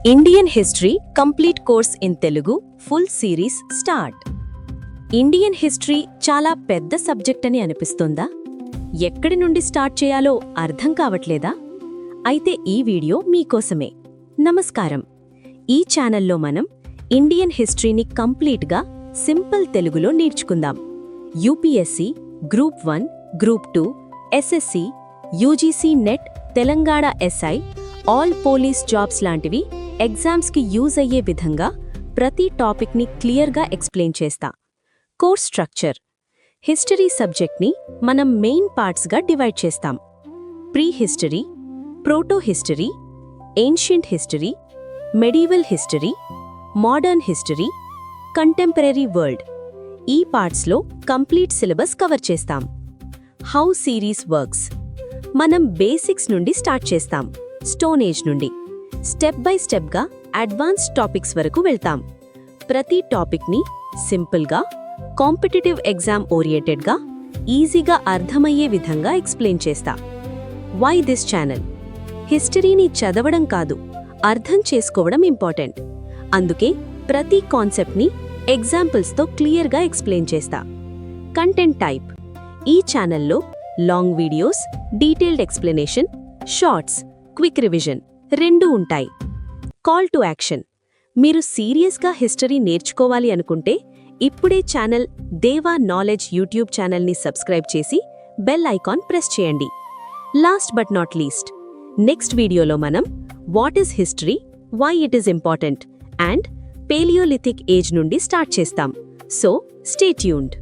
Indian history complete course in Telugu full series start. Indian history చాలా పెద్ద subject అని అనిపిస్తుందా? ఎక్కడి నుండి స్టార్ట్ చేయాలో అర్థం కావట్లేదా? అయితే ఈ వీడియో మీకోసమే. నమస్కారం. ఈ ఛానల్లో మనం ఇండియన్ హిస్టరీని కంప్లీట్గా సింపుల్ తెలుగులో నేర్చుకుందాం. UPSC, group 1, group 2, SSC, UGC net, Telangana SI, all police jobs లాంటివి ఎగ్జామ్స్కి యూజ్ అయ్యే విధంగా ప్రతి టాపిక్ని క్లియర్గా ఎక్స్ప్లెయిన్ చేస్తా. కోర్స్ స్ట్రక్చర్: హిస్టరీ సబ్జెక్ట్ని మనం మెయిన్ పార్ట్స్గా డివైడ్ చేస్తాం. Pre history, proto history, ancient history, medieval history, modern history, contemporary world. ఈ పార్ట్స్లో కంప్లీట్ సిలబస్ కవర్ చేస్తాం. హౌ సిరీస్ వర్క్స్: మనం బేసిక్స్ నుండి స్టార్ట్ చేస్తాం, స్టోన్ ఏజ్ నుండి. స్టెప్ బై స్టెప్గా అడ్వాన్స్డ్ టాపిక్స్ వరకు వెళ్తాం. ప్రతి టాపిక్ని సింపుల్గా, కాంపిటిటివ్ ఎగ్జామ్ ఓరియంటెడ్గా, ఈజీగా అర్థమయ్యే విధంగా ఎక్స్ప్లెయిన్ చేస్తా. Why this channel? హిస్టరీని చదవడం కాదు, అర్థం చేసుకోవడం ఇంపార్టెంట్. అందుకే ప్రతి కాన్సెప్ట్ని ఎగ్జాంపుల్స్తో క్లియర్గా ఎక్స్ప్లెయిన్ చేస్తా. కంటెంట్ టైప్: ఈ ఛానల్లో long videos, detailed explanation, shorts, quick revision రెండూ ఉంటాయి. కాల్ టు యాక్షన్: మీరు సీరియస్గా హిస్టరీ నేర్చుకోవాలి అనుకుంటే ఇప్పుడే ఛానల్ దేవా నాలెడ్జ్ యూట్యూబ్ ఛానల్ని సబ్స్క్రైబ్ చేసి బెల్ ఐకాన్ ప్రెస్ చేయండి. Last but not least, next వీడియోలో మనం what is history, why it is important and paleolithic age నుండి స్టార్ట్ చేస్తాం. So stay tuned.